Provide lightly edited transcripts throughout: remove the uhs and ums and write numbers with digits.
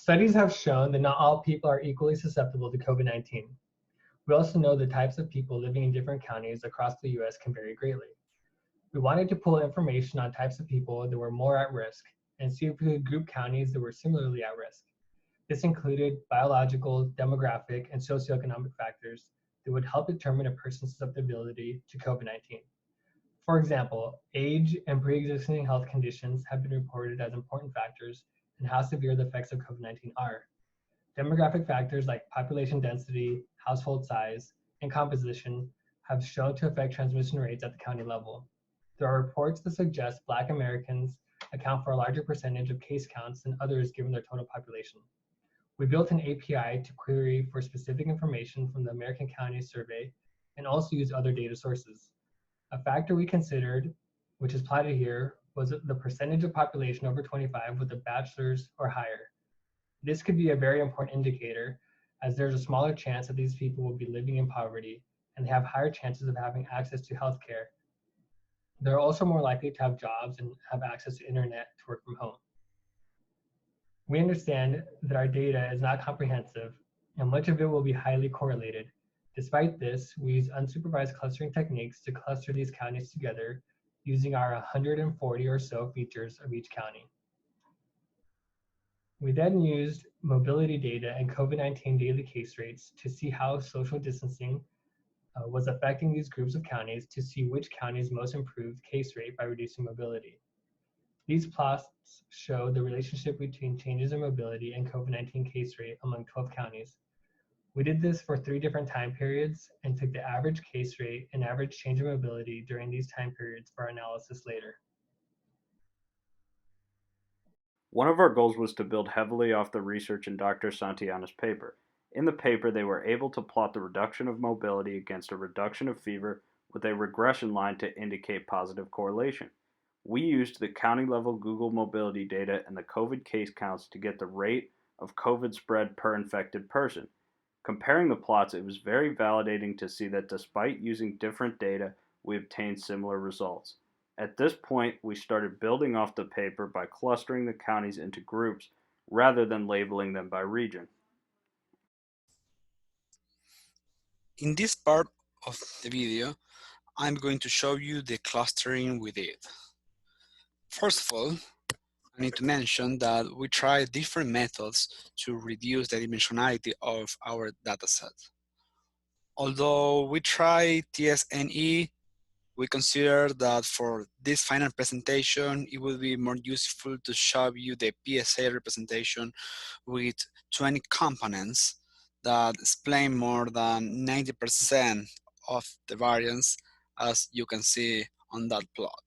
Studies have shown that not all people are equally susceptible to COVID-19. We also know the types of people living in different counties across the US can vary greatly. We wanted to pull information on types of people that were more at risk and see if we could group counties that were similarly at risk. This included biological, demographic, and socioeconomic factors that would help determine a person's susceptibility to COVID-19. For example, age and pre-existing health conditions have been reported as important factors in how severe the effects of COVID-19 are. Demographic factors like population density, household size, and composition have shown to affect transmission rates at the county level. There are reports that suggest Black Americans account for a larger percentage of case counts than others given their total population. We built an API to query for specific information from the American Counties Survey and also use other data sources. A factor we considered, which is plotted here, was the percentage of population over 25 with a bachelor's or higher. This could be a very important indicator as there's a smaller chance that these people will be living in poverty and they have higher chances of having access to healthcare. They're also more likely to have jobs and have access to internet to work from home. We understand that our data is not comprehensive and much of it will be highly correlated. Despite this, we use unsupervised clustering techniques to cluster these counties together using our 140 or so features of each county. We then used mobility data and COVID-19 daily case rates to see how social distancing was affecting these groups of counties to see which counties most improved case rate by reducing mobility. These plots show the relationship between changes in mobility and COVID-19 case rate among 12 counties. We did this for 3 different time periods and took the average case rate and average change in mobility during these time periods for our analysis later. One of our goals was to build heavily off the research in Dr. Santillana's paper. In the paper, they were able to plot the reduction of mobility against a reduction of fever with a regression line to indicate positive correlation. We used the county-level Google mobility data and the COVID case counts to get the rate of COVID spread per infected person. Comparing the plots, it was very validating to see that despite using different data, we obtained similar results. At this point, we started building off the paper by clustering the counties into groups rather than labeling them by region. In this part of the video, I'm going to show you the clustering we did. First of all, I need to mention that we tried different methods to reduce the dimensionality of our dataset. Although we tried TSNE, we consider that for this final presentation, it would be more useful to show you the PSA representation with 20 components that explain more than 90% of the variance, as you can see on that plot.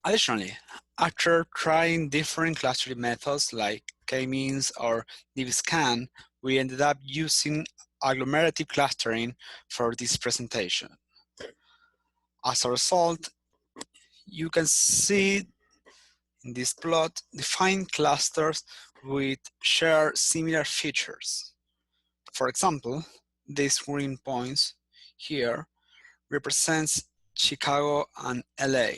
Additionally, after trying different clustering methods like k-means or DBSCAN, we ended up using agglomerative clustering for this presentation. As a result, you can see in this plot defined clusters with share similar features. For example, these green points here represents Chicago and LA.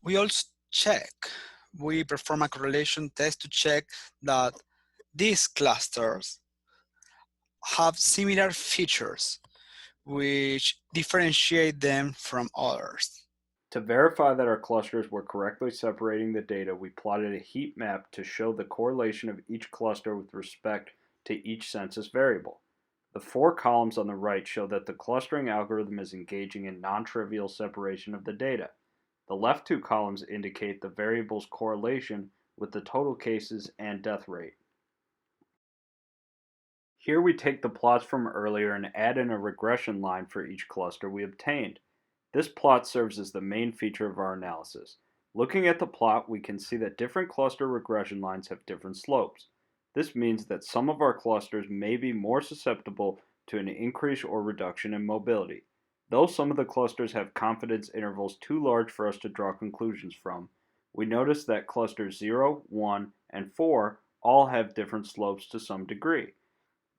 We perform a correlation test to check that these clusters have similar features which differentiate them from others. To verify that our clusters were correctly separating the data, we plotted a heat map to show the correlation of each cluster with respect to each census variable. The 4 columns on the right show that the clustering algorithm is engaging in non-trivial separation of the data. The left 2 columns indicate the variable's correlation with the total cases and death rate. Here we take the plots from earlier and add in a regression line for each cluster we obtained. This plot serves as the main feature of our analysis. Looking at the plot, we can see that different cluster regression lines have different slopes. This means that some of our clusters may be more susceptible to an increase or reduction in mobility. Though some of the clusters have confidence intervals too large for us to draw conclusions from, we notice that clusters 0, 1, and 4 all have different slopes to some degree.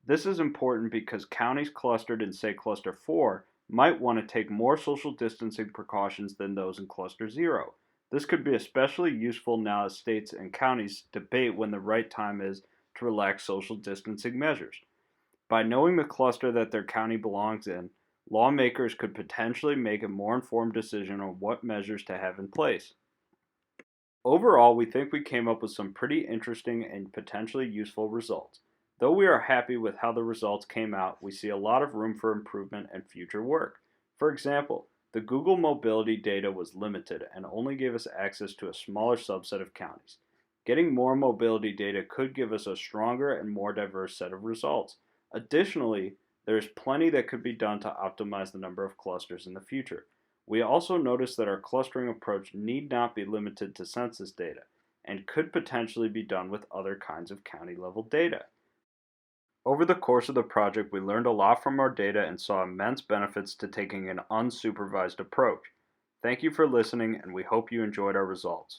This is important because counties clustered in, say, cluster 4 might want to take more social distancing precautions than those in cluster 0. This could be especially useful now as states and counties debate when the right time is to relax social distancing measures. By knowing the cluster that their county belongs in, lawmakers could potentially make a more informed decision on what measures to have in place. Overall, we think we came up with some pretty interesting and potentially useful results. Though we are happy with how the results came out, we see a lot of room for improvement and future work. For example, the Google mobility data was limited and only gave us access to a smaller subset of counties. Getting more mobility data could give us a stronger and more diverse set of results. Additionally, there is plenty that could be done to optimize the number of clusters in the future. We also noticed that our clustering approach need not be limited to census data and could potentially be done with other kinds of county level data. Over the course of the project, we learned a lot from our data and saw immense benefits to taking an unsupervised approach. Thank you for listening, and we hope you enjoyed our results.